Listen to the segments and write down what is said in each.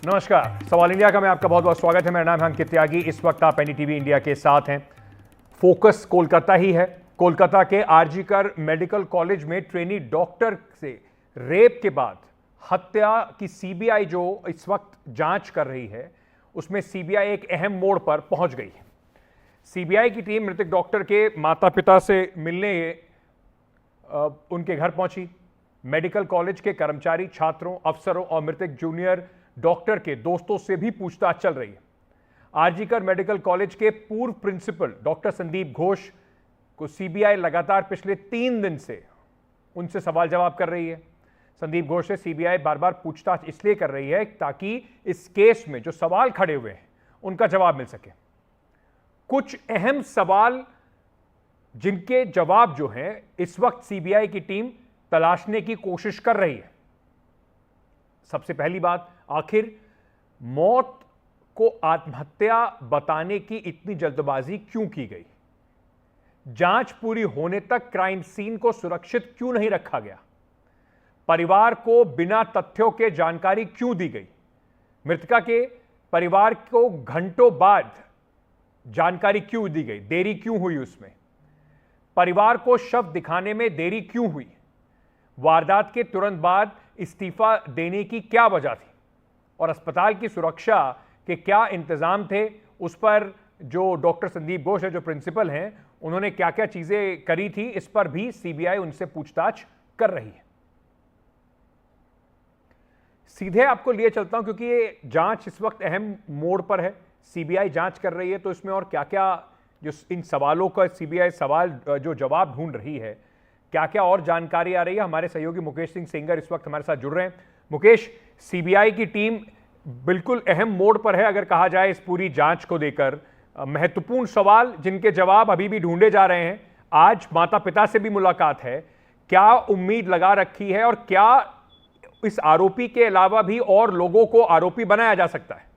नमस्कार, सवाल इंडिया का मैं आपका बहुत बहुत स्वागत है। मेरा नाम है अंकित त्यागी। इस वक्त आप एनडीटीवी इंडिया के साथ हैं। फोकस कोलकाता ही है। कोलकाता के आरजीकर मेडिकल कॉलेज में ट्रेनी डॉक्टर से रेप के बाद हत्या की सीबीआई जो इस वक्त जांच कर रही है, उसमें सीबीआई एक अहम मोड़ पर पहुंच गई है। सीबीआई की टीम मृतक डॉक्टर के माता पिता से मिलने उनके घर पहुंची। मेडिकल कॉलेज के कर्मचारी, छात्रों, अफसरों और मृतक जूनियर डॉक्टर के दोस्तों से भी पूछताछ चल रही है। आरजीकर मेडिकल कॉलेज के पूर्व प्रिंसिपल डॉक्टर संदीप घोष को सीबीआई लगातार पिछले 3 दिन से उनसे सवाल जवाब कर रही है। संदीप घोष से सीबीआई बार बार पूछताछ इसलिए कर रही है ताकि इस केस में जो सवाल खड़े हुए हैं उनका जवाब मिल सके। कुछ अहम सवाल जिनके जवाब जो हैं इस वक्त सीबीआई की टीम तलाशने की कोशिश कर रही है। सबसे पहली बात, आखिर मौत को आत्महत्या बताने की इतनी जल्दबाजी क्यों की गई? जांच पूरी होने तक क्राइम सीन को सुरक्षित क्यों नहीं रखा गया? परिवार को बिना तथ्यों के जानकारी क्यों दी गई? मृतका के परिवार को घंटों बाद जानकारी क्यों दी गई? देरी क्यों हुई उसमें? परिवार को शव दिखाने में देरी क्यों हुई? वारदात के तुरंत बाद इस्तीफा देने की क्या वजह थी? और अस्पताल की सुरक्षा के क्या इंतजाम थे? उस पर जो डॉक्टर संदीप घोष है, जो प्रिंसिपल हैं, उन्होंने क्या क्या चीजें करी थी, इस पर भी सीबीआई उनसे पूछताछ कर रही है। सीधे आपको लिए चलता हूं क्योंकि ये जांच इस वक्त अहम मोड़ पर है। सीबीआई जांच कर रही है, तो इसमें और क्या क्या जो इन सवालों का सीबीआई सवाल जो जवाब ढूंढ रही है, क्या क्या और जानकारी आ रही है, हमारे सहयोगी मुकेश सिंह सेंगर इस वक्त हमारे साथ जुड़ रहे हैं। मुकेश, सीबीआई की टीम बिल्कुल अहम मोड़ पर है अगर कहा जाए इस पूरी जांच को लेकर। महत्वपूर्ण सवाल जिनके जवाब अभी भी ढूंढे जा रहे हैं। आज माता पिता से भी मुलाकात है। क्या उम्मीद लगा रखी है और क्या इस आरोपी के अलावा भी और लोगों को आरोपी बनाया जा सकता है?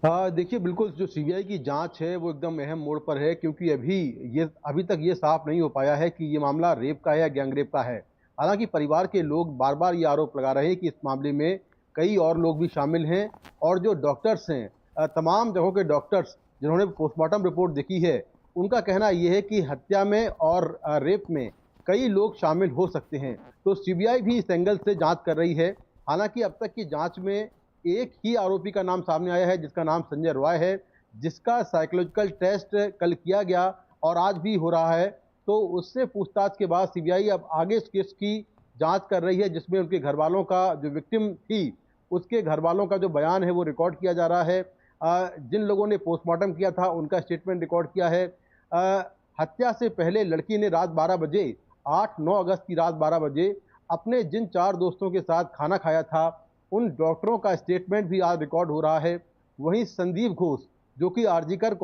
देखिए, बिल्कुल जो सीबीआई की जांच है वो एकदम अहम मोड़ पर है, क्योंकि अभी तक ये साफ नहीं हो पाया है कि ये मामला रेप का है या गैंगरेप का है। हालांकि परिवार के लोग बार बार ये आरोप लगा रहे हैं कि इस मामले में कई और लोग भी शामिल हैं, और जो डॉक्टर्स हैं, तमाम जगहों के डॉक्टर्स जिन्होंने पोस्टमार्टम रिपोर्ट देखी है, उनका कहना यह है कि हत्या में और रेप में कई लोग शामिल हो सकते हैं। तो सीबीआई भी इस एंगल से जांच कर रही है। हालांकि अब तक की जांच में एक ही आरोपी का नाम सामने आया है, जिसका नाम संजय रॉय है, जिसका साइकोलॉजिकल टेस्ट कल किया गया और आज भी हो रहा है। तो उससे पूछताछ के बाद सीबीआई अब आगे इस केस की जांच कर रही है, जिसमें उनके घर वालों का, जो विक्टिम थी उसके घर वालों का जो बयान है वो रिकॉर्ड किया जा रहा है। जिन लोगों ने पोस्टमार्टम किया था उनका स्टेटमेंट रिकॉर्ड किया है। हत्या से पहले लड़की ने रात 12 बजे, 8-9 अगस्त की रात 12 बजे अपने जिन 4 दोस्तों के साथ खाना खाया था, उन डॉक्टरों का स्टेटमेंट भी आज रिकॉर्ड हो रहा है। वहीं संदीप घोष, जो कि आरजीकर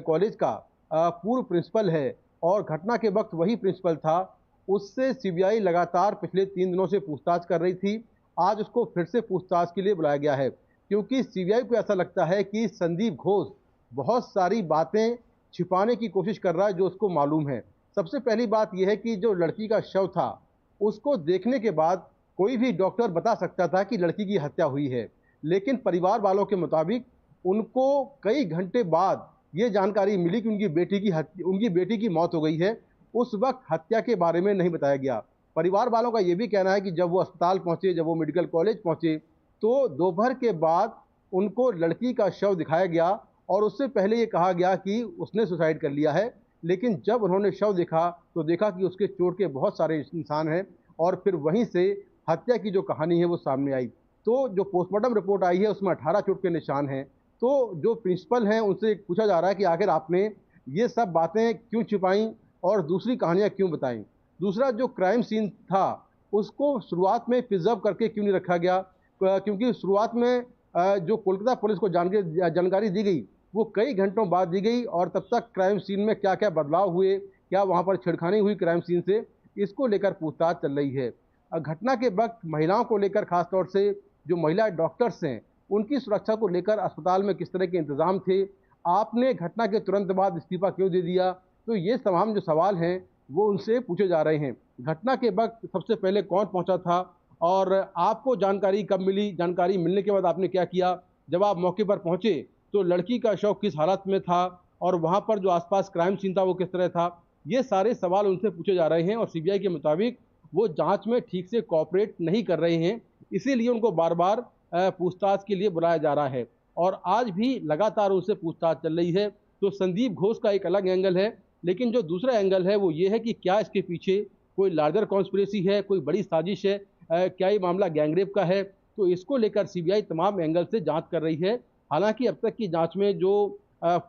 कॉलेज का पूर्व प्रिंसिपल है और घटना के वक्त वही प्रिंसिपल था, उससे सीबीआई लगातार पिछले 3 दिनों से पूछताछ कर रही थी। आज उसको फिर से पूछताछ के लिए बुलाया गया है, क्योंकि सीबीआई को ऐसा लगता है कि संदीप घोष बहुत सारी बातें छिपाने की कोशिश कर रहा है जो उसको मालूम है। सबसे पहली बात यह है कि जो लड़की का शव था, उसको देखने के बाद कोई भी डॉक्टर बता सकता था कि लड़की की हत्या हुई है, लेकिन परिवार वालों के मुताबिक उनको कई घंटे बाद ये जानकारी मिली कि उनकी बेटी की मौत हो गई है। उस वक्त हत्या के बारे में नहीं बताया गया। परिवार वालों का ये भी कहना है कि जब वो अस्पताल पहुंचे, जब वो मेडिकल कॉलेज पहुंचे, तो दोपहर के बाद उनको लड़की का शव दिखाया गया और उससे पहले ये कहा गया कि उसने सुसाइड कर लिया है। लेकिन जब उन्होंने शव देखा तो देखा कि उसके चोट के बहुत सारे निशान हैं, और फिर वहीं से हत्या की जो कहानी है वो सामने आई। तो जो पोस्टमार्टम रिपोर्ट आई है उसमें 18 चोट के निशान हैं। तो जो प्रिंसिपल हैं उनसे पूछा जा रहा है कि आखिर आपने ये सब बातें क्यों छिपाई और दूसरी कहानियां क्यों बताई। दूसरा, जो क्राइम सीन था उसको शुरुआत में प्रिजर्व करके क्यों नहीं रखा गया, क्योंकि शुरुआत में जो कोलकाता पुलिस को जानकारी दी गई वो कई घंटों बाद दी गई, और तब तक क्राइम सीन में क्या क्या बदलाव हुए, क्या वहाँ पर छेड़खानी हुई क्राइम सीन से, इसको लेकर पूछताछ चल रही है। घटना के वक्त महिलाओं को लेकर, खासतौर से जो महिला डॉक्टर्स हैं, उनकी सुरक्षा को लेकर अस्पताल में किस तरह के इंतजाम थे, आपने घटना के तुरंत बाद इस्तीफा क्यों दे दिया। तो ये तमाम जो सवाल हैं वो उनसे पूछे जा रहे हैं। घटना के वक्त सबसे पहले कौन पहुंचा था और आपको जानकारी कब मिली, जानकारी मिलने के बाद आपने क्या किया, जब आप मौके पर पहुंचे तो लड़की का शव किस हालत में था और वहां पर जो आसपास क्राइम सीन था वो किस तरह था, ये सारे सवाल उनसे पूछे जा रहे हैं। और सीबीआई के मुताबिक वो जांच में ठीक से कोऑपरेट नहीं कर रहे हैं, इसीलिए उनको बार बार पूछताछ के लिए बुलाया जा रहा है और आज भी लगातार उनसे पूछताछ चल रही है। तो संदीप घोष का एक अलग एंगल है, लेकिन जो दूसरा एंगल है वो ये है कि क्या इसके पीछे कोई लार्जर कॉन्स्पिरेसी है, कोई बड़ी साजिश है, क्या ये मामला गैंगरेप का है। तो इसको लेकर सीबीआई तमाम एंगल से जांच कर रही है। हालांकि अब तक की जांच में जो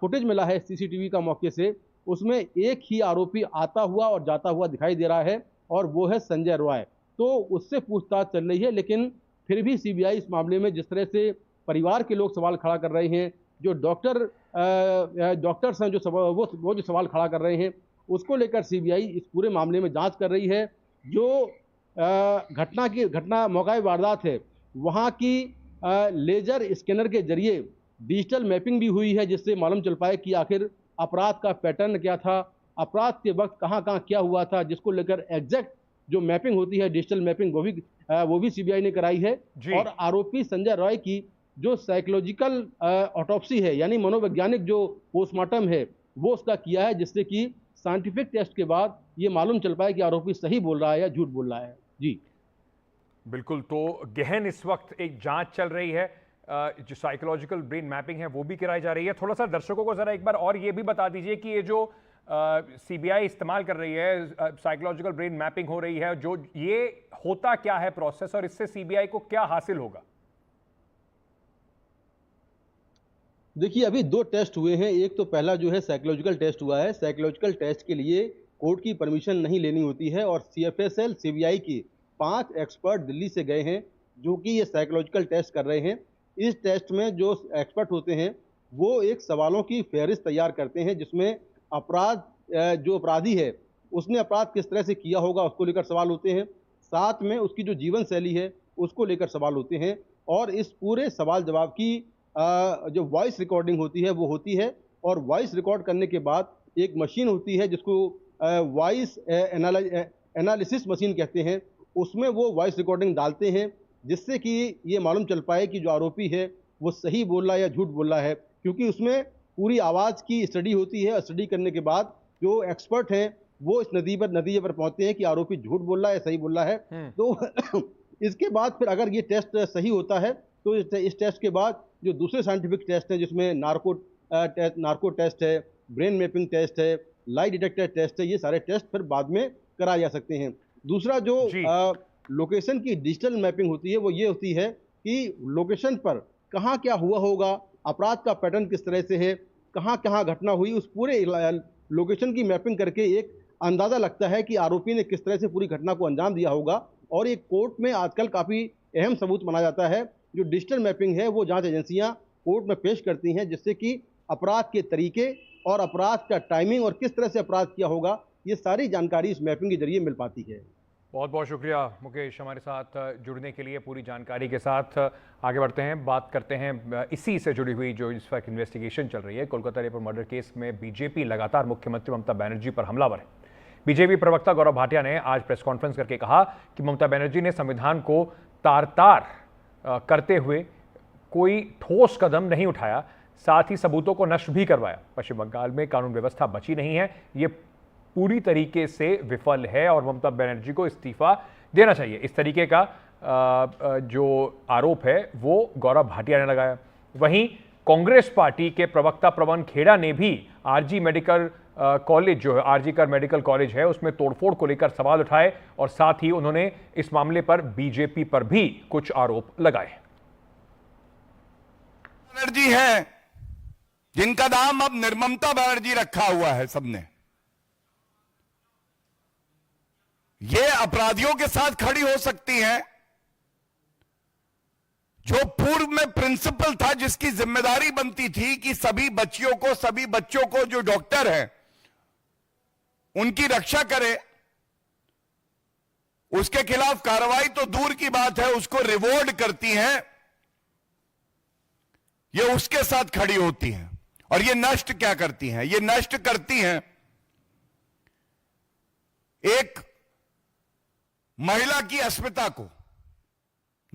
फुटेज मिला है सीसीटीवी का मौके से, उसमें एक ही आरोपी आता हुआ और जाता हुआ दिखाई दे रहा है और वो है संजय रॉय। तो उससे पूछताछ चल रही है, लेकिन फिर भी सीबीआई इस मामले में जिस तरह से परिवार के लोग सवाल खड़ा कर रहे हैं, जो डॉक्टर्स हैं वो जो सवाल खड़ा कर रहे हैं, उसको लेकर सीबीआई इस पूरे मामले में जांच कर रही है। जो घटना मौका वारदात है वहाँ की लेजर स्कैनर के जरिए डिजिटल मैपिंग भी हुई है, जिससे मालूम चल पाए कि आखिर अपराध का पैटर्न क्या था, अपराध के वक्त कहाँ कहाँ क्या हुआ था, जिसको लेकर एग्जैक्ट जो मैपिंग होती है, डिजिटल मैपिंग, वो भी सीबीआई ने कराई है। और आरोपी संजय रॉय की जो साइकोलॉजिकल ऑटोप्सी है, यानी मनोवैज्ञानिक जो पोस्टमार्टम है, वो उसका किया है, जिससे कि साइंटिफिक टेस्ट के बाद ये मालूम चल पाए कि आरोपी सही बोल रहा है या झूठ बोल रहा है। जी बिल्कुल। तो गहन इस वक्त एक जांच चल रही है, जो साइकोलॉजिकल ब्रेन मैपिंग है वो भी कराई जा रही है। थोड़ा सा दर्शकों को जरा एक बार और ये भी बता दीजिए कि ये जो सीबीआई इस्तेमाल कर रही है, साइकोलॉजिकल ब्रेन मैपिंग हो रही है, जो ये होता क्या है प्रोसेस और इससे सीबीआई को क्या हासिल होगा? देखिए, अभी दो टेस्ट हुए हैं। एक तो पहला जो है साइकोलॉजिकल टेस्ट हुआ है। साइकोलॉजिकल टेस्ट के लिए कोर्ट की परमिशन नहीं लेनी होती है और सीएफएसएल सीबीआई की 5 एक्सपर्ट दिल्ली से गए हैं जो कि ये साइकोलॉजिकल टेस्ट कर रहे हैं। इस टेस्ट में जो एक्सपर्ट होते हैं वो एक सवालों की फहरिस्त तैयार करते हैं, जिसमें जो अपराधी है उसने अपराध किस तरह से किया होगा उसको लेकर सवाल होते हैं, साथ में उसकी जो जीवन शैली है उसको लेकर सवाल होते हैं। और इस पूरे सवाल जवाब की जो वॉइस रिकॉर्डिंग होती है वो होती है और वॉइस रिकॉर्ड करने के बाद एक मशीन होती है जिसको वॉइस एनालिसिस मशीन कहते हैं, उसमें वो वॉइस रिकॉर्डिंग डालते हैं, जिससे कि ये मालूम चल पाए कि जो आरोपी है वो सही बोल रहा है या झूठ बोल रहा है। क्योंकि उसमें पूरी आवाज़ की स्टडी होती है और स्टडी करने के बाद जो एक्सपर्ट हैं वो इस नतीजे पर पहुंचते हैं कि आरोपी झूठ बोल रहा है या सही बोल रहा है। तो इसके बाद फिर अगर ये टेस्ट सही होता है तो इस टेस्ट के बाद जो दूसरे साइंटिफिक टेस्ट हैं, जिसमें नार्को टेस्ट है, ब्रेन मैपिंग टेस्ट है, लाई डिटेक्टर टेस्ट है, ये सारे टेस्ट फिर बाद में कराए जा सकते हैं। दूसरा जो लोकेशन की डिजिटल मैपिंग होती है वो ये होती है कि लोकेशन पर कहाँ क्या हुआ होगा, अपराध का पैटर्न किस तरह से है, कहाँ कहाँ घटना हुई, उस पूरे लोकेशन की मैपिंग करके एक अंदाज़ा लगता है कि आरोपी ने किस तरह से पूरी घटना को अंजाम दिया होगा। और ये कोर्ट में आजकल काफ़ी अहम सबूत माना जाता है। जो डिजिटल मैपिंग है वो जांच एजेंसियां कोर्ट में पेश करती हैं, जिससे कि अपराध के तरीके और अपराध का टाइमिंग और किस तरह से अपराध किया होगा, ये सारी जानकारी इस मैपिंग के जरिए मिल पाती है। बहुत बहुत शुक्रिया मुकेश, हमारे साथ जुड़ने के लिए। पूरी जानकारी के साथ आगे बढ़ते हैं, बात करते हैं इसी से जुड़ी हुई जो इस वक्त इन्वेस्टिगेशन चल रही है। कोलकाता रेप और मर्डर केस में बीजेपी लगातार मुख्यमंत्री ममता बनर्जी पर हमलावर है। बीजेपी प्रवक्ता गौरव भाटिया ने आज प्रेस कॉन्फ्रेंस करके कहा कि ममता बनर्जी ने संविधान को तार-तार करते हुए कोई ठोस कदम नहीं उठाया, साथ ही सबूतों को नष्ट भी करवाया। पश्चिम बंगाल में कानून व्यवस्था बची नहीं है, ये पूरी तरीके से विफल है और ममता बनर्जी को इस्तीफा देना चाहिए। इस तरीके का जो आरोप है वो गौरव भाटिया ने लगाया। वहीं कांग्रेस पार्टी के प्रवक्ता प्रवन खेड़ा ने भी आरजी मेडिकल कॉलेज जो है, आरजी कर मेडिकल कॉलेज है, उसमें तोड़फोड़ को लेकर सवाल उठाए और साथ ही उन्होंने इस मामले पर बीजेपी पर भी कुछ आरोप लगाए। बनर्जी है जिनका नाम अब निर्ममता बनर्जी रखा हुआ है सबने, ये अपराधियों के साथ खड़ी हो सकती हैं। जो पूर्व में प्रिंसिपल था, जिसकी जिम्मेदारी बनती थी कि सभी बच्चों को जो डॉक्टर हैं उनकी रक्षा करे, उसके खिलाफ कार्रवाई तो दूर की बात है, उसको रिवॉर्ड करती हैं, ये उसके साथ खड़ी होती हैं। और ये नष्ट क्या करती हैं? ये नष्ट करती हैं एक महिला की अस्मिता को,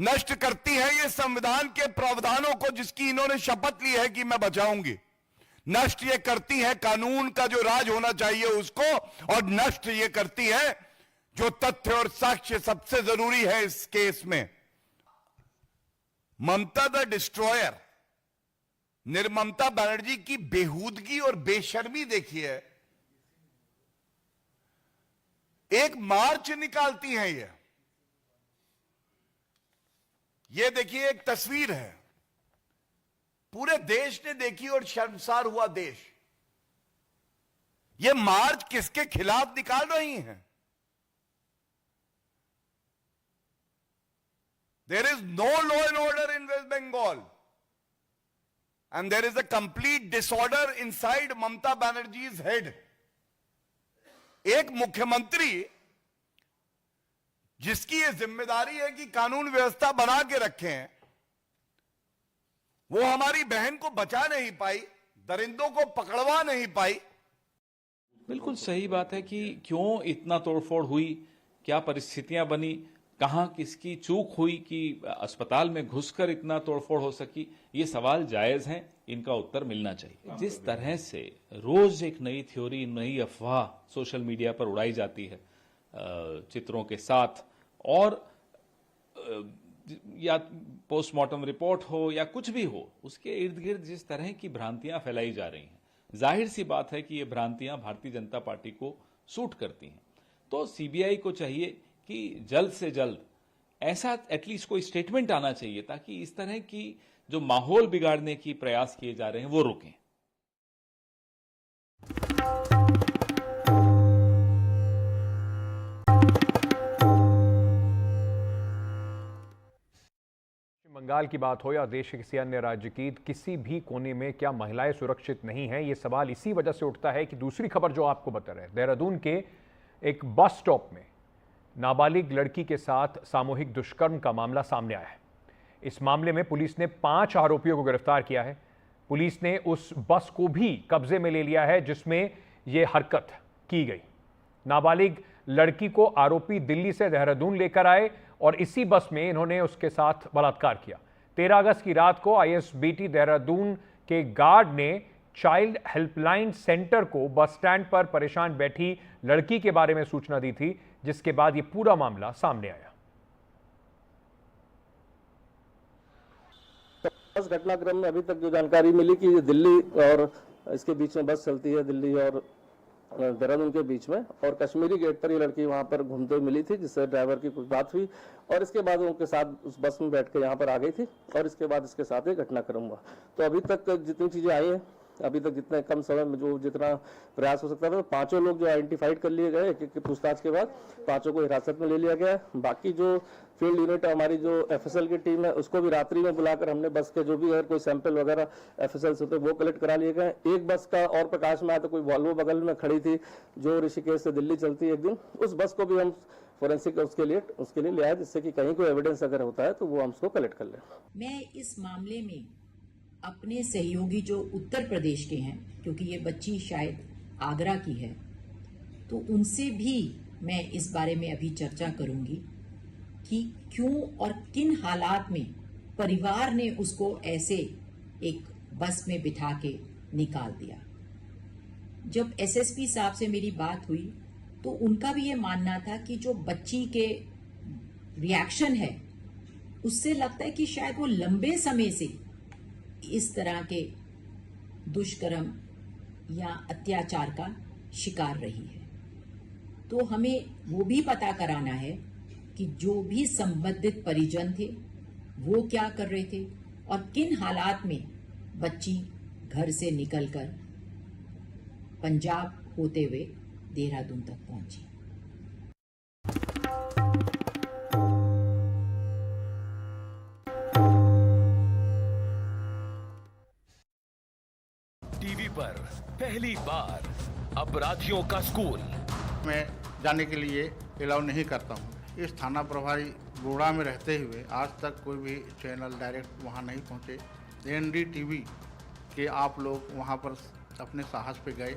नष्ट करती है ये संविधान के प्रावधानों को जिसकी इन्होंने शपथ ली है कि मैं बचाऊंगी। नष्ट ये करती है कानून का जो राज होना चाहिए उसको, और नष्ट ये करती है जो तथ्य और साक्ष्य सबसे जरूरी है इस केस में। ममता द डिस्ट्रॉयर, निर्ममता बनर्जी की बेहूदगी और बेशर्मी देखिए। एक मार्च निकालती है ये देखिए, एक तस्वीर है, पूरे देश ने देखी और शर्मसार हुआ देश। ये मार्च किसके खिलाफ निकाल रही हैं? There is no law and order in West Bengal, and there is a complete disorder inside Mamata Banerjee's head. एक मुख्यमंत्री जिसकी ये जिम्मेदारी है कि कानून व्यवस्था बना के रखें, वो हमारी बहन को बचा नहीं पाई, दरिंदों को पकड़वा नहीं पाई। बिल्कुल सही बात है कि क्यों इतना तोड़फोड़ हुई, क्या परिस्थितियां बनी, कहां किसकी चूक हुई कि अस्पताल में घुसकर इतना तोड़फोड़ हो सकी, ये सवाल जायज हैं, इनका उत्तर मिलना चाहिए। जिस तरह से रोज एक नई थ्योरी, नई अफवाह सोशल मीडिया पर उड़ाई जाती है चित्रों के साथ, और या पोस्टमार्टम रिपोर्ट हो या कुछ भी हो, उसके इर्द गिर्द जिस तरह की भ्रांतियां फैलाई जा रही हैं, जाहिर सी बात है कि ये भ्रांतियां भारतीय जनता पार्टी को सूट करती हैं। तो सीबीआई को चाहिए कि जल्द से जल्द ऐसा एटलीस्ट कोई स्टेटमेंट आना चाहिए ताकि इस तरह की जो माहौल बिगाड़ने की प्रयास किए जा रहे हैं वो रुकें। बंगाल की बात हो या देश के किसी अन्य राज्य की, किसी भी कोने में क्या महिलाएं सुरक्षित नहीं हैं? ये सवाल इसी वजह से उठता है कि दूसरी खबर जो आपको बता रहे हैं, देहरादून के एक बस स्टॉप में नाबालिग लड़की के साथ सामूहिक दुष्कर्म का मामला सामने आया है। इस मामले में पुलिस ने 5 आरोपियों को गिरफ्तार किया है। पुलिस ने उस बस को भी कब्जे में ले लिया है जिसमें यह हरकत की गई। नाबालिग लड़की को आरोपी दिल्ली से देहरादून लेकर आए और इसी बस में इन्होंने उसके साथ बलात्कार किया। 13 अगस्त की रात को आईएसबीटी देहरादून के गार्ड ने चाइल्ड हेल्पलाइन सेंटर को बस स्टैंड पर परेशान बैठी लड़की के बारे में सूचना दी थी, जिसके बाद यह पूरा मामला सामने आया। बस घटनाक्रम में अभी तक जो जानकारी मिली कि ये दिल्ली और इसके बीच में बस चलती है, दिल्ली और देहरादून के बीच में, और कश्मीरी गेट पर ये लड़की वहां पर घूमते हुए मिली थी, जिससे ड्राइवर की कुछ बात हुई और इसके बाद उनके साथ उस बस में बैठ के यहाँ पर आ गई थी और इसके बाद इसके साथ एक घटनाक्रम हुआ। तो अभी तक जितनी चीजें आई हैं, अभी तक जितने कम समय में जो जितना प्रयास हो सकता था, 5 लोग जो आइडेंटिफाइड कर लिए गए, एक पूछताछ के बाद 5 को हिरासत में ले लिया गया है। बाकी जो फील्ड यूनिट हमारी जो एफएसएल की टीम है, उसको भी रात्रि में बुलाकर हमने बस के जो भी अगर कोई सैंपल वगैरह एफएसएल से होते वो कलेक्ट करा लिए गए। एक बस का और प्रकाश में आया तो कोई वॉल्वो बगल में खड़ी थी जो ऋषिकेश से दिल्ली चलती है एक दिन, उस बस को भी हम फोरेंसिक उसके लिए ले आए, जिससे कि कहीं कोई एविडेंस अगर होता है तो वो हम उसको कलेक्ट कर लें। मैं इस मामले में अपने सहयोगी जो उत्तर प्रदेश के हैं, क्योंकि ये बच्ची शायद आगरा की है, तो उनसे भी मैं इस बारे में अभी चर्चा करूंगी कि क्यों और किन हालात में परिवार ने उसको ऐसे एक बस में बिठा के निकाल दिया। जब एसएसपी साहब से मेरी बात हुई तो उनका भी ये मानना था कि जो बच्ची के रिएक्शन है उससे लगता है कि शायद वो लंबे समय से इस तरह के दुष्कर्म या अत्याचार का शिकार रही है। तो हमें वो भी पता कराना है कि जो भी संबंधित परिजन थे वो क्या कर रहे थे और किन हालात में बच्ची घर से निकलकर पंजाब होते हुए देहरादून तक पहुंची। टीवी पर पहली बार अपराधियों का स्कूल। मैं जाने के लिए अलाउ नहीं करता हूँ। इस थाना प्रभारी गोड़ा में रहते हुए आज तक कोई भी चैनल डायरेक्ट वहाँ नहीं पहुँचे। एनडीटीवी के आप लोग वहाँ पर अपने साहस पे गए।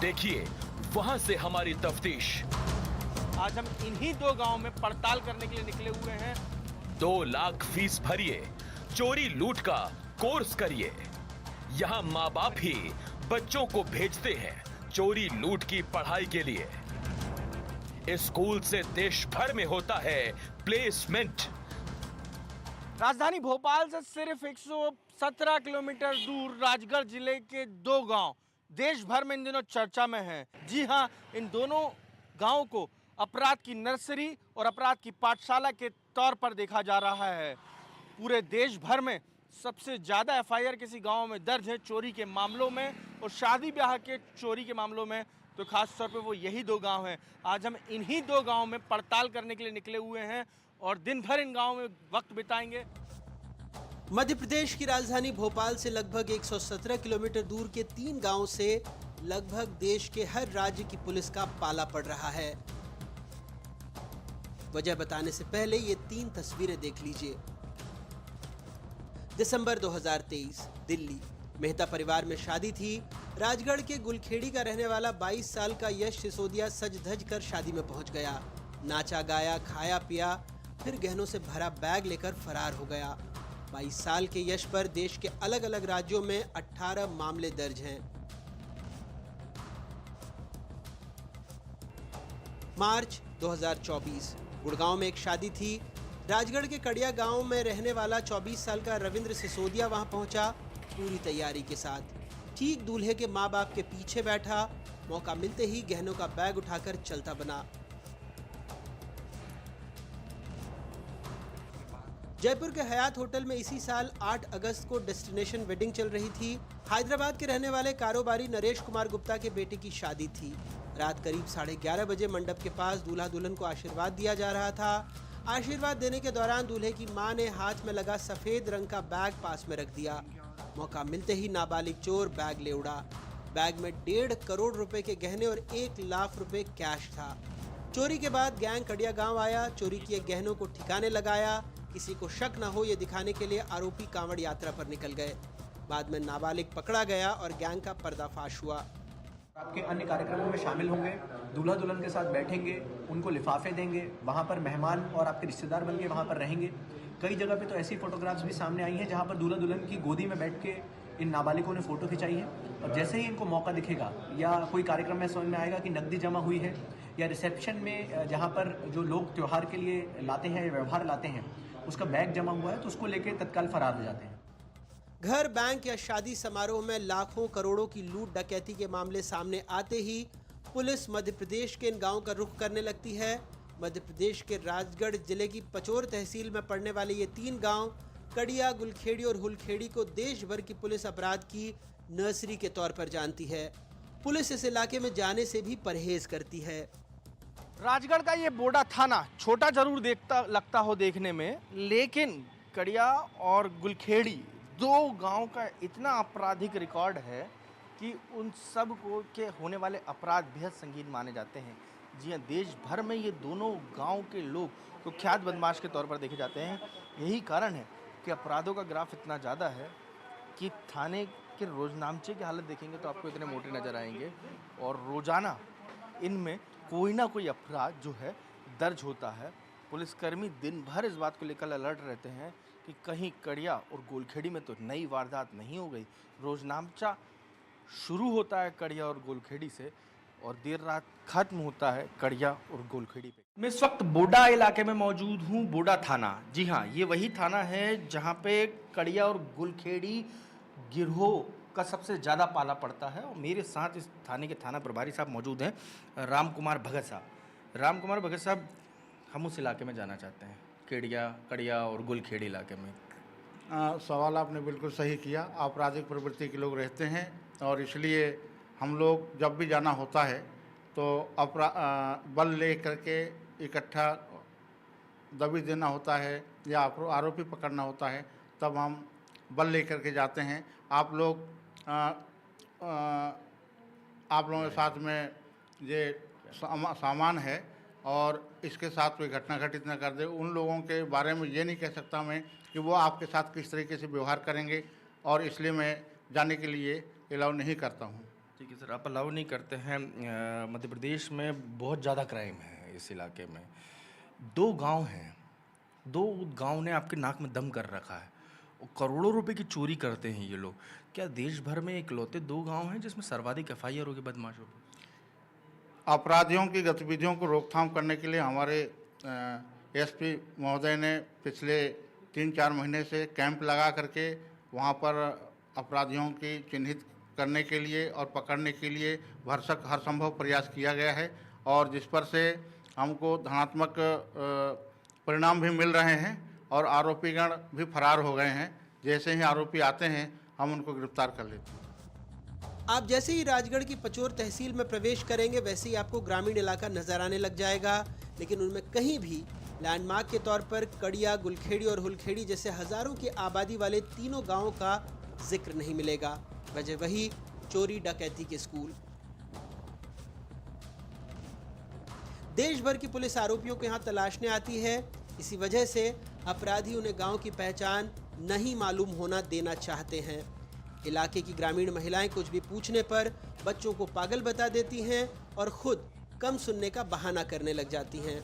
देखिए वहाँ से हमारी तफ्तीश। आज हम इन्हीं 2 गांव में पड़ताल करने के लिए निकले हुए हैं। 2 लाख फीस भरिए, चोरी लूट का कोर्स करिए। यहाँ माँ बाप ही बच्चों को भेजते हैं चोरी लूट की पढ़ाई के लिए। इस स्कूल से देश भर में होता है प्लेसमेंट। राजधानी भोपाल से सिर्फ 117 किलोमीटर दूर राजगढ़ जिले के 2 गांव देश भर में इन दिनों चर्चा में हैं। जी हां, इन दोनों गांवों को अपराध की नर्सरी और अपराध की पाठशाला के तौर पर देखा जा रहा है। पूरे देश भर में सबसे ज़्यादा एफआईआर किसी गांव में दर्ज है चोरी के मामलों में और शादी ब्याह के चोरी के मामलों में, तो खास तौर पे वो यही 2 गांव हैं। आज हम इन्हीं 2 गांव में पड़ताल करने के लिए निकले हुए हैं और दिन भर इन गांवों में वक्त बिताएंगे। मध्य प्रदेश की राजधानी भोपाल से लगभग 117 किलोमीटर दूर के 3 गांवों से लगभग देश के हर राज्य की पुलिस का पाला पड़ रहा है। वजह बताने से पहले ये 3 तस्वीरें देख लीजिए। दिसंबर 2023, दिल्ली। मेहता परिवार में शादी थी। राजगढ़ के गुलखेड़ी का रहने वाला 22 साल का यश सिसोदिया सज धज कर शादी में पहुंच गया। नाचा गाया, खाया पिया, फिर गहनों से भरा बैग लेकर फरार हो गया। 22 साल के यश पर देश के अलग अलग राज्यों में 18 मामले दर्ज हैं। मार्च 2024, गुड़गांव में एक शादी थी। राजगढ़ के कड़िया गांव में रहने वाला 24 साल का रविंद्र सिसोदिया वहां पहुंचा पूरी तैयारी के साथ। ठीक दूल्हे के माँ बाप के पीछे बैठा, मौका मिलते ही गहनों का बैग उठाकर चलता बना। जयपुर के हयात होटल में इसी साल 8 अगस्त को डेस्टिनेशन वेडिंग चल रही थी। हैदराबाद के रहने वाले कारोबारी नरेश कुमार गुप्ता के बेटे की शादी थी। रात करीब 11:30 बजे मंडप के पास दूल्हा दुल्हन को आशीर्वाद दिया जा रहा था। आशीर्वाद देने के दौरान दूल्हे की मां ने हाथ में लगा सफेद रंग का बैग पास में रख दिया। मौका मिलते ही नाबालिग चोर बैग ले उड़ा। बैग में 1.5 करोड़ रुपए के गहने और 1 लाख रुपए कैश था। चोरी के बाद गैंग कड़िया गांव आया, चोरी किए गहनों को ठिकाने लगाया। किसी को शक न हो ये दिखाने के लिए आरोपी कांवड़ यात्रा पर निकल गए। बाद में नाबालिग पकड़ा गया और गैंग का पर्दाफाश हुआ। आपके अन्य कार्यक्रमों में शामिल होंगे, दूल्हा दुल्हन के साथ बैठेंगे, उनको लिफाफे देंगे, वहाँ पर मेहमान और आपके रिश्तेदार बन के वहाँ पर रहेंगे। कई जगह पे तो ऐसी फोटोग्राफ्स भी सामने आई हैं जहाँ पर दूल्हा दुल्हन की गोदी में बैठ के इन नाबालिगों ने फ़ोटो खिंचाई है। और जैसे ही इनको मौका दिखेगा या कोई कार्यक्रम में समझ में आएगा कि नकदी जमा हुई है या रिसेप्शन में जहाँ पर जो लोग त्यौहार के लिए लाते हैं या व्यवहार लाते हैं उसका बैग जमा हुआ है, तो उसको लेके तत्काल फरार हो जाते हैं। घर, बैंक या शादी समारोह में लाखों करोड़ों की लूट डकैती के मामले सामने आते ही पुलिस मध्य प्रदेश के इन गांवों का रुख करने लगती है। मध्य प्रदेश के राजगढ़ जिले की पचोर तहसील में पड़ने वाले ये 3 गांव कड़िया, गुलखेड़ी और हुलखेड़ी को देश भर की पुलिस अपराध की नर्सरी के तौर पर जानती है। पुलिस इस इलाके में जाने से भी परहेज करती है। राजगढ़ का ये बोडा थाना छोटा जरूर लगता हो देखने में, लेकिन कड़िया और गुलखेड़ी 2 गांव का इतना आपराधिक रिकॉर्ड है कि उन सब को के होने वाले अपराध बेहद संगीन माने जाते हैं। जी हाँ, देश भर में ये दोनों गांव के लोग कुख्यात बदमाश के तौर पर देखे जाते हैं। यही कारण है कि अपराधों का ग्राफ इतना ज़्यादा है कि थाने के रोजनामचे की हालत देखेंगे तो आपको इतने मोटे नज़र आएंगे और रोज़ाना इनमें कोई ना कोई अपराध जो है दर्ज होता है। पुलिसकर्मी दिन भर इस बात को लेकर अलर्ट रहते हैं कि कहीं कड़िया और गोलखेड़ी में तो नई वारदात नहीं हो गई। रोजनामचा शुरू होता है कड़िया और गोलखेड़ी से और देर रात खत्म होता है कड़िया और गोलखेड़ी पे। मैं इस वक्त बोडा इलाके में मौजूद हूँ, बोडा थाना। जी हाँ, ये वही थाना है जहाँ पे कड़िया और गोलखेड़ी गिरोह का सबसे ज़्यादा पाला पड़ता है। और मेरे साथ इस थाने के थाना प्रभारी साहब मौजूद हैं, राम कुमार भगत साहब। राम कुमार भगत साहब, हम उस इलाके में जाना चाहते हैं, कड़िया और गुलखेड़ी इलाके में। सवाल आपने बिल्कुल सही किया। आपराधिक प्रवृत्ति के लोग रहते हैं और इसलिए हम लोग जब भी जाना होता है तो बल ले करके इकट्ठा दबी देना होता है या आरोपी पकड़ना होता है, तब हम बल ले करके जाते हैं। आप लोगों के साथ में ये सामान है और इसके साथ कोई घटना घटित न कर दे। उन लोगों के बारे में ये नहीं कह सकता मैं कि वो आपके साथ किस तरीके से व्यवहार करेंगे, और इसलिए मैं जाने के लिए अलाउ नहीं करता हूँ। ठीक है सर, आप अलाउ नहीं करते हैं। मध्य प्रदेश में बहुत ज़्यादा क्राइम है इस इलाके में। 2 गांव हैं दो गांव ने आपके नाक में दम कर रखा है, और करोड़ों रुपए की चोरी करते हैं ये लोग। क्या देश भर में इकलौते 2 गांव हैं जिसमें सर्वाधिक FIR हो गए बदमाशों पर? अपराधियों की गतिविधियों को रोकथाम करने के लिए हमारे SP महोदय ने पिछले 3-4 महीने से कैंप लगा करके वहाँ पर अपराधियों की चिन्हित करने के लिए और पकड़ने के लिए भरसक हर संभव प्रयास किया गया है, और जिस पर से हमको धनात्मक परिणाम भी मिल रहे हैं और आरोपीगण भी फरार हो गए हैं। जैसे ही आरोपी आते हैं हम उनको गिरफ्तार कर लेते हैं। आप जैसे ही राजगढ़ की पचोर तहसील में प्रवेश करेंगे वैसे ही आपको ग्रामीण इलाका नजर आने लग जाएगा, लेकिन उनमें कहीं भी लैंडमार्क के तौर पर कड़िया, गुलखेड़ी और हुलखेड़ी जैसे हजारों की आबादी वाले तीनों गांवों का जिक्र नहीं मिलेगा। वजह वही चोरी डकैती के स्कूल। देश भर की पुलिस आरोपियों को यहां तलाशने आती है। इसी वजह से अपराधी उन्हें गांव की पहचान नहीं मालूम होना देना चाहते हैं। इलाके की ग्रामीण महिलाएं कुछ भी पूछने पर बच्चों को पागल बता देती हैं और खुद कम सुनने का बहाना करने लग जाती हैं।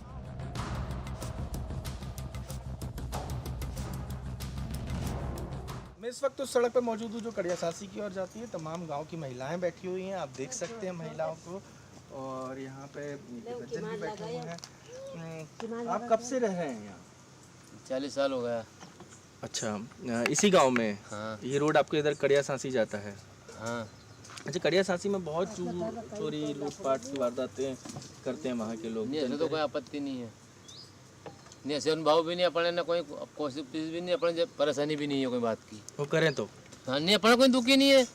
मैं इस वक्त उस सड़क पर मौजूद हूँ जो कड़िया सासी की ओर जाती है। तमाम गांव की महिलाएं बैठी हुई हैं, आप देख सकते हैं महिलाओं को, और यहाँ पे बच्चे भी बैठे हुए हैं। आप कब से रह रहे हैं यहाँ? 40 साल हो गया। अच्छा, इसी गांव में? हाँ। ये रोड आपके इधर कड़िया सासी जाता है? हाँ। अच्छा, कड़िया सासी में बहुत चोरी लूटपाट की वारदातें करते हैं वहाँ के लोग? नहीं, ऐसे तो कोई आपत्ति नहीं है, नहीं ऐसे अनुभव भी नहीं अपने, ना कोई कोशिश भी नहीं अपने, परेशानी भी नहीं है कोई बात की। वो करें तो? हाँ, नहीं अपना कोई दुखी नहीं है,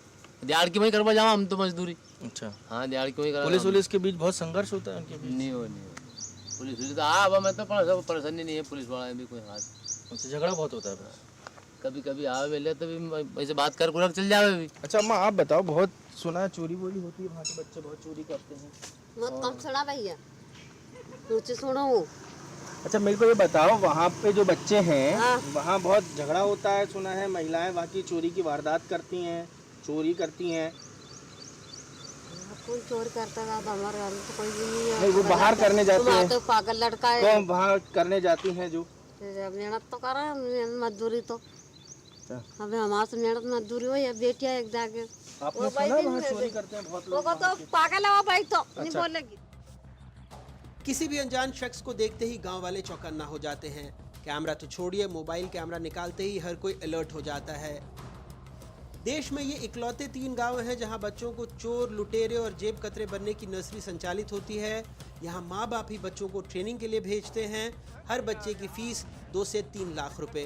दिहाड़ की वही करवा जाओ हम तो मजदूरी। अच्छा। हाँ, दिहाड़ की वही करवा। पुलिस के बीच बहुत संघर्ष होता है उनके बीच? नहीं हो पुलिस तो हाँ, अब मैं तो परेशानी नहीं है, पुलिस वाला भी कोई हाथ। अच्छा, झगड़ा बहुत होता है बस? कभी कभी आवे मिले तो भी वैसे बात कर कुरक चल जावे भी। अच्छा अम्मा, आप बताओ, बहुत सुना है चोरी वोरी होती है वहाँ के, बच्चे बहुत चोरी करते हैं? बहुत कम सुना भैया, मुझसे सुनो। अच्छा, मेरे को ये बताओ, वहाँ पे जो बच्चे हैं हाँ। वहाँ बहुत झगड़ा होता है सुना है, महिलाएं वहाँ की चोरी की वारदात करती हैं, चोरी करती हैं? कोई चोरी करता है हमारे घर में तो कोई भी नहीं है। नहीं, वो बाहर करने जाते हैं। तो पागल लड़का है। तो वहाँ करने जाती हैं जो मेहनत तो कर रहे हैं, मजदूरी तो अबे हमारे से मेहनत मजदूरी हो या बेटिया एक जाके। आपने सुना वहाँ चोरी करते हैं बहुत लोग? तो पागल है वो भाई, तो नहीं बोलेगी। किसी भी अनजान शख्स को देखते ही गांव वाले चौकन्ना हो जाते हैं। कैमरा तो छोड़िए, मोबाइल कैमरा निकालते ही हर कोई अलर्ट हो जाता है। देश में ये इकलौते 3 गांव हैं जहां बच्चों को चोर, लुटेरे और जेब कतरे बनने की नर्सरी संचालित होती है। यहां माँ बाप ही बच्चों को ट्रेनिंग के लिए भेजते हैं। हर बच्चे की फीस 2 से 3 लाख रुपए।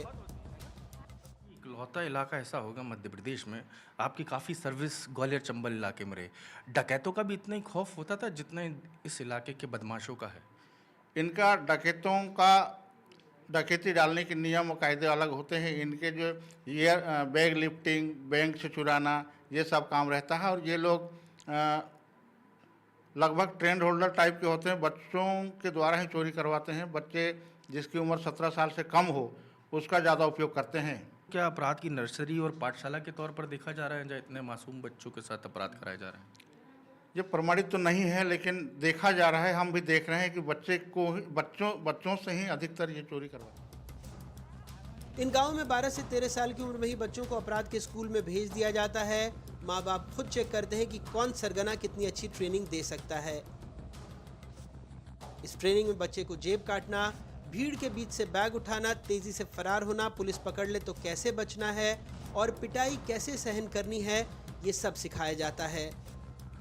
इकलौता इलाका ऐसा होगा मध्य प्रदेश में, आपकी काफ़ी सर्विस ग्वालियर चंबल इलाके में रहे, डकैतों का भी इतना ही खौफ होता था जितना इस इलाके के बदमाशों का है? इनका डकैतों का डकैती डालने के नियम और कायदे अलग होते हैं। इनके जो ये बैग लिफ्टिंग, बैंक से चुराना, ये सब काम रहता है, और ये लोग लगभग ट्रेंड होल्डर टाइप के होते हैं, बच्चों के द्वारा ही चोरी करवाते हैं। बच्चे जिसकी उम्र 17 साल से कम हो उसका ज़्यादा उपयोग करते हैं। क्या अपराध की नर्सरी और पाठशाला के तौर पर देखा जा रहा है जहाँ इतने मासूम बच्चों के साथ अपराध कराया जा रहा है? ये प्रमाणित तो नहीं है, लेकिन देखा जा रहा है, हम भी देख रहे हैं कि बच्चों से ही अधिकतर ये चोरी करवाते। इन गांवों में 12 से 13 साल की उम्र में ही बच्चों को अपराध के स्कूल में भेज दिया जाता है। माँ बाप खुद चेक करते हैं कि कौन सरगना कितनी अच्छी ट्रेनिंग दे सकता है। इस ट्रेनिंग में बच्चे को जेब काटना, भीड़ के बीच से बैग उठाना, तेजी से फरार होना, पुलिस पकड़ ले तो कैसे बचना है और पिटाई कैसे सहन करनी है, ये सब सिखाया जाता है।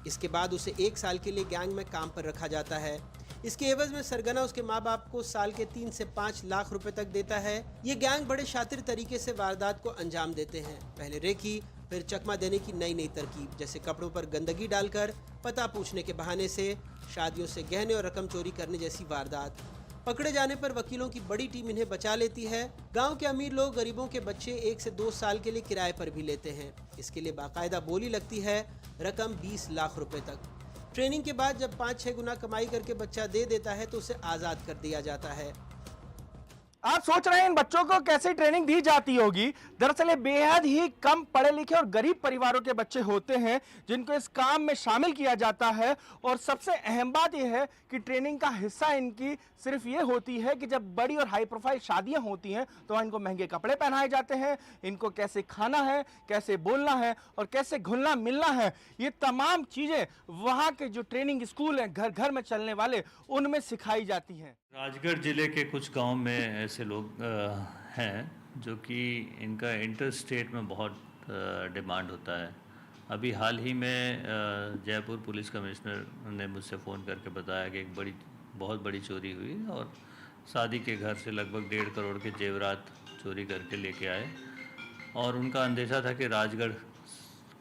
इसके बाद उसे 1 साल के लिए गैंग में काम पर रखा जाता है। इसके एवज में सरगना उसके माँ बाप को साल के 3 से 5 लाख रुपए तक देता है। ये गैंग बड़े शातिर तरीके से वारदात को अंजाम देते हैं। पहले रेकी, फिर चकमा देने की नई नई तरकीब, जैसे कपड़ों पर गंदगी डालकर, पता पूछने के बहाने से, शादियों से गहने और रकम चोरी करने जैसी वारदात। पकड़े जाने पर वकीलों की बड़ी टीम इन्हें बचा लेती है। गांव के अमीर लोग गरीबों के बच्चे 1 से 2 साल के लिए किराए पर भी लेते हैं। इसके लिए बाकायदा बोली लगती है, रकम 20 लाख रुपए तक। ट्रेनिंग के बाद जब 5-6 गुना कमाई करके बच्चा दे देता है तो उसे आज़ाद कर दिया जाता है। आप सोच रहे हैं इन बच्चों को कैसे ट्रेनिंग दी जाती होगी। दरअसल ये बेहद ही कम पढ़े लिखे और गरीब परिवारों के बच्चे होते हैं जिनको इस काम में शामिल किया जाता है। और सबसे अहम बात यह है कि ट्रेनिंग का हिस्सा इनकी सिर्फ ये होती है कि जब बड़ी और हाई प्रोफाइल शादियां होती हैं तो इनको महंगे कपड़े पहनाए जाते हैं, इनको कैसे खाना है, कैसे बोलना है और कैसे घुलना मिलना है, ये तमाम चीजें वहां के जो ट्रेनिंग स्कूल हैं घर घर में चलने वाले उनमें सिखाई जाती हैं। राजगढ़ ज़िले के कुछ गांव में ऐसे लोग हैं जो कि इनका इंटर स्टेट में बहुत डिमांड होता है। अभी हाल ही में जयपुर पुलिस कमिश्नर ने मुझसे फ़ोन करके बताया कि एक बहुत बड़ी चोरी हुई और शादी के घर से लगभग 1.5 करोड़ के जेवरात चोरी करके लेके आए और उनका अंदेशा था कि राजगढ़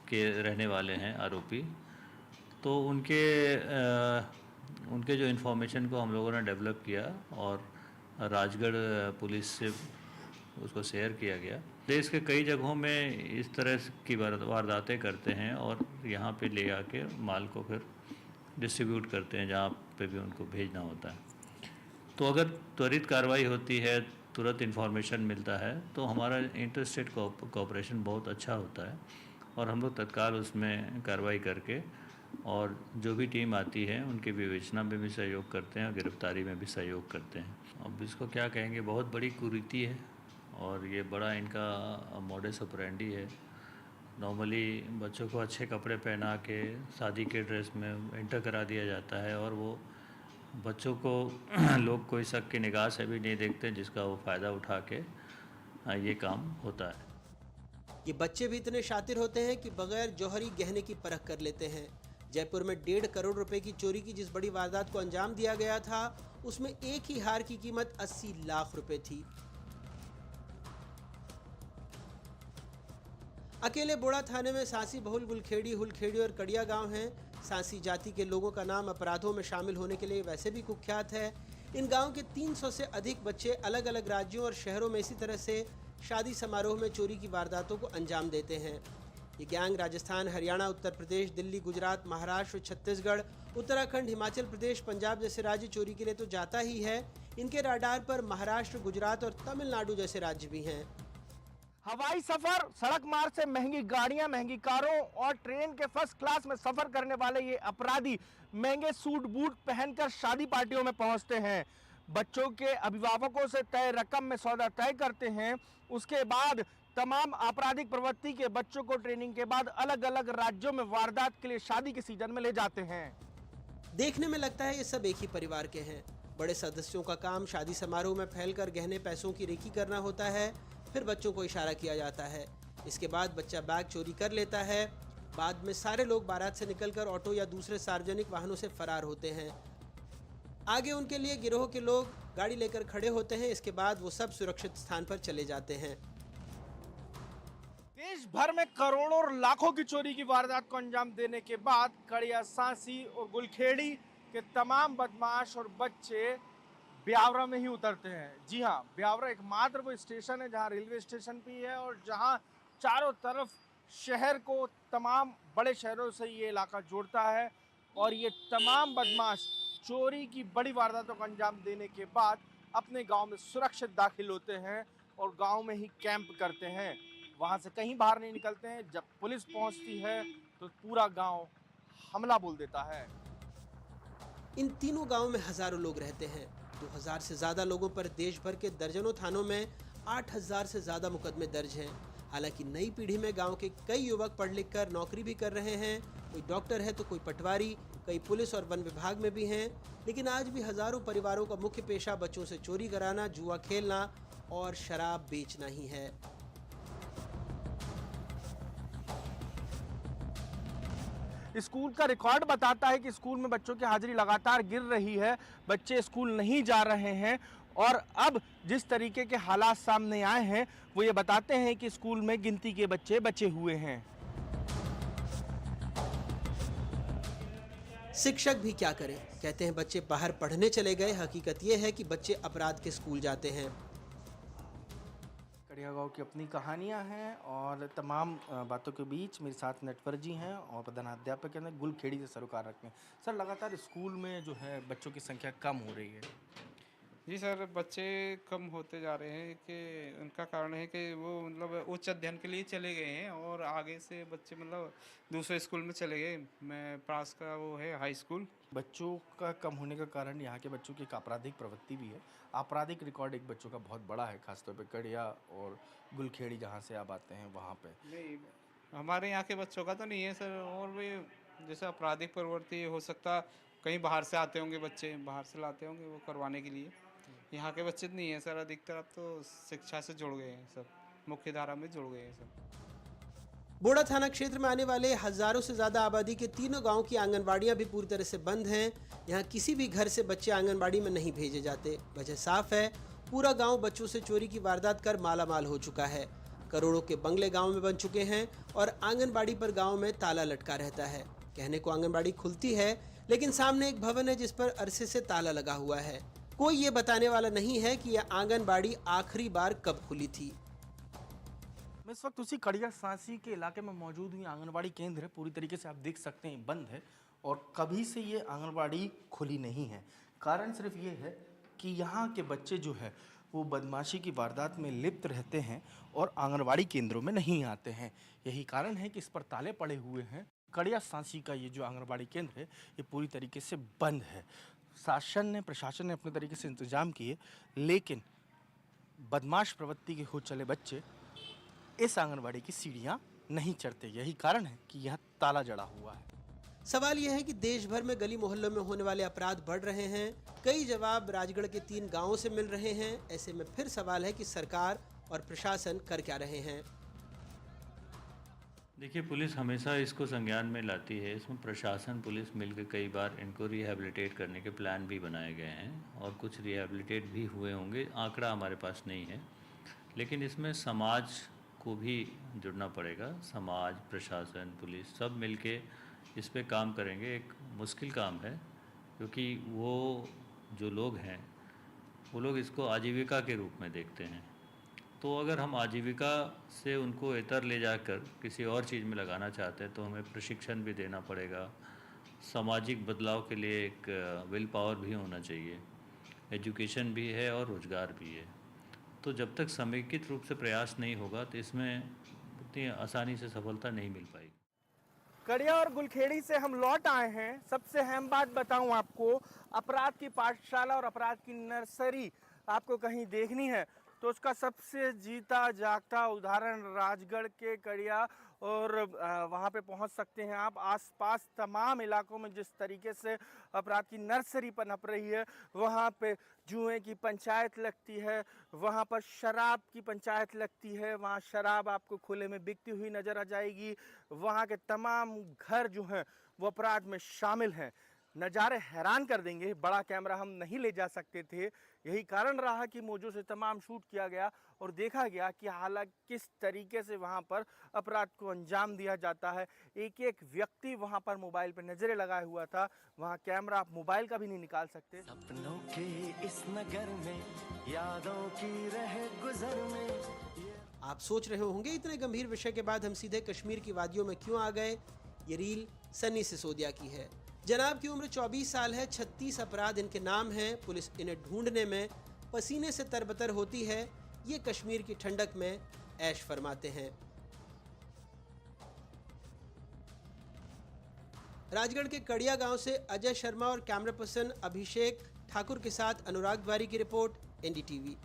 के रहने वाले हैं आरोपी। तो उनके जो इन्फॉर्मेशन को हम लोगों ने डेवलप किया और राजगढ़ पुलिस से उसको शेयर किया गया। देश के कई जगहों में इस तरह की वारदातें करते हैं और यहाँ पे ले आके माल को फिर डिस्ट्रीब्यूट करते हैं जहाँ पे भी उनको भेजना होता है। तो अगर त्वरित कार्रवाई होती है, तुरंत इन्फॉर्मेशन मिलता है तो हमारा इंटर स्टेट कोऑपरेशन बहुत अच्छा होता है और हम लोग तत्काल उसमें कार्रवाई करके और जो भी टीम आती है उनकी विवेचना में भी सहयोग करते हैं और गिरफ्तारी में भी सहयोग करते हैं। अब इसको क्या कहेंगे, बहुत बड़ी कुरीति है और ये बड़ा इनका मॉडस ऑपरेंडी है। नॉर्मली बच्चों को अच्छे कपड़े पहना के शादी के ड्रेस में एंटर करा दिया जाता है और वो बच्चों को लोग कोई शक की निगाह से भी नहीं देखते, जिसका वो फ़ायदा उठा के ये काम होता है। ये बच्चे भी इतने शातिर होते हैं कि बगैर जौहरी गहने की परख कर लेते हैं। जयपुर में 1.5 करोड़ रुपए की चोरी की जिस बड़ी वारदात को अंजाम दिया गया था उसमें एक ही हार की कीमत 80 लाख रुपए थी। अकेले बोड़ा थाने में सांसी, बहुल, गुलखेड़ी, हुलखेड़ी और कड़िया गांव हैं। सांसी जाति के लोगों का नाम अपराधों में शामिल होने के लिए वैसे भी कुख्यात है। इन गांव के 300 से अधिक बच्चे अलग अलग राज्यों और शहरों में इसी तरह से शादी समारोह में चोरी की वारदातों को अंजाम देते हैं। ये गैंग राजस्थान, हरियाणा, उत्तर प्रदेश, दिल्ली, गुजरात, महाराष्ट्र, छत्तीसगढ़, उत्तराखंड, हिमाचल प्रदेश, पंजाब जैसे राज्य चोरी के लिए तो जाता ही है। इनके राडार पर महाराष्ट्र, गुजरात और तमिलनाडु जैसे राज्य भी हैं। हवाई सफर, सड़क मार्ग से महंगी गाड़ियां, महंगी कारों और ट्रेन के फर्स्ट क्लास में सफर करने वाले ये अपराधी महंगे सूट बूट पहनकर शादी पार्टियों में पहुंचते हैं। बच्चों के अभिभावकों से तय रकम में सौदा तय करते हैं। उसके बाद तमाम आपराधिक प्रवृत्ति के बच्चों को ट्रेनिंग के बाद अलग अलग राज्यों में वारदात के लिए शादी के सीजन में ले जाते हैं। देखने में लगता है ये सब एक ही परिवार के हैं। बड़े सदस्यों का काम शादी समारोह में फैलकर गहने पैसों की रेकी करना होता है। फिर बच्चों को इशारा किया जाता है। इसके बाद बच्चा बैग चोरी कर लेता है। बाद में सारे लोग बारात से निकलकर ऑटो या दूसरे सार्वजनिक वाहनों से फरार होते हैं। आगे उनके लिए गिरोह के लोग गाड़ी लेकर खड़े होते हैं। इसके बाद वो सब सुरक्षित स्थान पर चले जाते हैं। देश भर में करोड़ों और लाखों की चोरी की वारदात को अंजाम देने के बाद कड़िया, सांसी और गुलखेड़ी के तमाम बदमाश और बच्चे ब्यावरा में ही उतरते हैं। जी हाँ, ब्यावरा एकमात्र वो स्टेशन है जहाँ रेलवे स्टेशन भी है और जहाँ चारों तरफ शहर को तमाम बड़े शहरों से ये इलाका जोड़ता है। और ये तमाम बदमाश चोरी की बड़ी वारदातों को अंजाम देने के बाद अपने गांव में सुरक्षित दाखिल होते हैं और गांव में ही कैंप करते हैं। वहां से कहीं बाहर नहीं निकलते हैं। जब पुलिस पहुंचती है तो पूरा गांव हमला बोल देता है। इन तीनों गांवों में हजारों लोग रहते हैं। 2000 से ज्यादा लोगों पर देश भर के दर्जनों थानों में 8000 से ज्यादा मुकदमे दर्ज हैं। हालांकि नई पीढ़ी में गांव के कई युवक पढ़ लिख कर नौकरी भी कर रहे हैं। कोई डॉक्टर है तो कोई पटवारी, कई पुलिस और वन विभाग में भी हैं। लेकिन आज भी हजारों परिवारों का मुख्य पेशा बच्चों से चोरी कराना, जुआ खेलना और शराब बेचना ही है। स्कूल का रिकॉर्ड बताता है कि स्कूल में बच्चों की हाजिरी लगातार गिर रही है। बच्चे स्कूल नहीं जा रहे हैं और अब जिस तरीके के हालात सामने आए हैं वो ये बताते हैं कि स्कूल में गिनती के बच्चे बचे हुए हैं। शिक्षक भी क्या करें, कहते हैं बच्चे बाहर पढ़ने चले गए। हकीकत ये है कि बच्चे अपराध के स्कूल जाते हैं। कड़िया गाँव की अपनी कहानियां हैं और तमाम बातों के बीच मेरे साथ नटवर जी हैं और प्रधानाध्यापक हैं गुलखेड़ी से सरोकार रखते हैं। सर, लगातार स्कूल में जो है बच्चों की संख्या कम हो रही है, जी सर, बच्चे कम होते जा रहे हैं कि उनका कारण है कि वो मतलब उच्च अध्ययन के लिए चले गए हैं और आगे से बच्चे मतलब दूसरे स्कूल में चले गए। मैं पास का वो है हाई स्कूल। बच्चों का कम होने का कारण यहाँ के बच्चों की एक आपराधिक प्रवृत्ति भी है। आपराधिक रिकॉर्ड एक बच्चों का बहुत बड़ा है, खासतौर पे कड़िया और गुलखेड़ी जहाँ से आप आते हैं वहाँ पे। नहीं, हमारे यहाँ के बच्चों का तो नहीं है सर। और भी जैसे आपराधिक प्रवृत्ति हो सकता, कहीं बाहर से आते होंगे बच्चे, बाहर से लाते होंगे वो करवाने के लिए। यहाँ के बच्चे नहीं है सर, अधिकतर अब तो शिक्षा से जुड़ गए हैं सब, मुख्य धारा में जुड़ गए हैं सब। बोड़ा थाना क्षेत्र में आने वाले हजारों से ज्यादा आबादी के तीनों गांव की आंगनबाड़ियां भी पूरी तरह से बंद हैं। यहां किसी भी घर से बच्चे आंगनबाड़ी में नहीं भेजे जाते। वजह साफ है, पूरा गांव बच्चों से चोरी की वारदात कर मालामाल हो चुका है। करोड़ों के बंगले गांव में बन चुके हैं और आंगनबाड़ी पर गांव में ताला लटका रहता है। कहने को आंगनबाड़ी खुलती है, लेकिन सामने एक भवन है जिस पर अरसे से ताला लगा हुआ है। कोई ये बताने वाला नहीं है कि यह आंगनबाड़ी आखिरी बार कब खुली थी। मैं इस वक्त उसी कड़िया सांसी के इलाके में मौजूद हूँ। आंगनबाड़ी केंद्र है, पूरी तरीके से आप देख सकते हैं बंद है और कभी से ये आंगनबाड़ी खुली नहीं है। कारण सिर्फ ये है कि यहाँ के बच्चे जो है वो बदमाशी की वारदात में लिप्त रहते हैं और आंगनबाड़ी केंद्रों में नहीं आते हैं। यही कारण है कि इस पर ताले पड़े हुए हैं। कड़िया सांसी का ये जो आंगनबाड़ी केंद्र है ये पूरी तरीके से बंद है। प्रशासन ने अपने तरीके से इंतजाम किए, लेकिन बदमाश प्रवृत्ति के हो चले बच्चे इस आंगनबाड़ी की सीढ़ियां नहीं चढ़ते। यही कारण है कि यह ताला जड़ा हुआ है। सवाल यह है कि देश भर में गली मोहल्लों में होने वाले अपराध बढ़ रहे हैं। कई जवाब राजगढ़ के 3 गांवों से मिल रहे हैं। ऐसे में फिर सवाल है कि सरकार और प्रशासन कर क्या रहे हैं। देखिए, पुलिस हमेशा इसको संज्ञान में लाती है। इसमें प्रशासन पुलिस मिलकर कई बार इनको रिहैबिलिटेट करने के प्लान भी बनाए गए हैं और कुछ रिहैबिलिटेट भी हुए होंगे। आंकड़ा हमारे पास नहीं है, लेकिन इसमें समाज को भी जुड़ना पड़ेगा। समाज, प्रशासन, पुलिस सब मिलके इस पे काम करेंगे। एक मुश्किल काम है, क्योंकि वो जो लोग हैं वो लोग इसको आजीविका के रूप में देखते हैं। तो अगर हम आजीविका से उनको इतर ले जाकर किसी और चीज़ में लगाना चाहते हैं तो हमें प्रशिक्षण भी देना पड़ेगा। सामाजिक बदलाव के लिए एक विल पावर भी होना चाहिए। एजुकेशन भी है और रोज़गार भी है। तो जब तक समेकित रूप से प्रयास नहीं होगा तो इसमें उतनी आसानी से सफलता नहीं मिल पाएगी। कड़िया और गुलखेड़ी से हम लौट आए हैं। सबसे अहम बात बताऊं आपको, अपराध की पाठशाला और अपराध की नर्सरी आपको कहीं देखनी है तो उसका सबसे जीता जागता उदाहरण राजगढ़ के कड़िया और वहाँ पे पहुँच सकते हैं आप। आसपास तमाम इलाकों में जिस तरीके से अपराध की नर्सरी पनप रही है, वहाँ पे जुए की पंचायत लगती है, वहाँ पर शराब की पंचायत लगती है। वहाँ शराब आपको खुले में बिकती हुई नज़र आ जाएगी। वहाँ के तमाम घर जो हैं वो अपराध में शामिल हैं। नज़ारे हैरान कर देंगे। बड़ा कैमरा हम नहीं ले जा सकते थे, यही कारण रहा कि मोजो से तमाम शूट किया गया और देखा गया कि हालांकि किस तरीके से वहां पर अपराध को अंजाम दिया जाता है। एक एक व्यक्ति वहां पर मोबाइल पर नजरें लगाए हुआ था। वहां कैमरा आप मोबाइल का भी नहीं निकाल सकते। सपनों के इस नगर में, यादों की रहे गुजर में। आप सोच रहे होंगे इतने गंभीर विषय के बाद हम सीधे कश्मीर की वादियों में क्यों आ गए। ये रील सन्नी सिसोदिया की है। जनाब की उम्र 24 साल है। 36 अपराध इनके नाम हैं। पुलिस इन्हें ढूंढने में पसीने से तरबतर होती है। ये कश्मीर की ठंडक में ऐश फरमाते हैं। राजगढ़ के कड़िया गांव से अजय शर्मा और कैमरा पर्सन अभिषेक ठाकुर के साथ अनुराग द्वारी की रिपोर्ट, एनडीटीवी।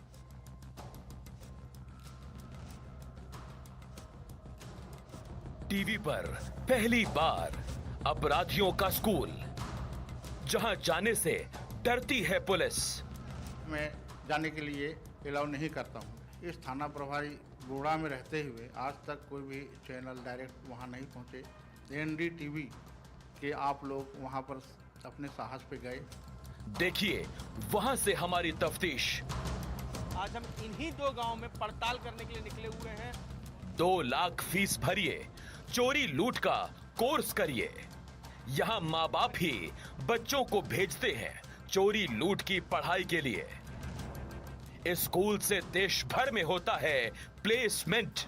टीवी पर पहली बार अपराधियों का स्कूल, जहां जाने से डरती है पुलिस। मैं जाने के लिए अलाउ नहीं करता हूं। इस थाना प्रभारी बोड़ा में रहते हुए आज तक कोई भी चैनल डायरेक्ट वहां नहीं पहुंचे। एनडीटीवी के आप लोग वहां पर अपने साहस पे गए। देखिए वहां से हमारी तफ्तीश। आज हम इन्हीं 2 गांव में पड़ताल करने के लिए निकले हुए हैं। 2 लाख फीस भरिए, चोरी लूट का कोर्स करिए। यहाँ माँ बाप ही बच्चों को भेजते हैं चोरी लूट की पढ़ाई के लिए। इस स्कूल से देश भर में होता है प्लेसमेंट।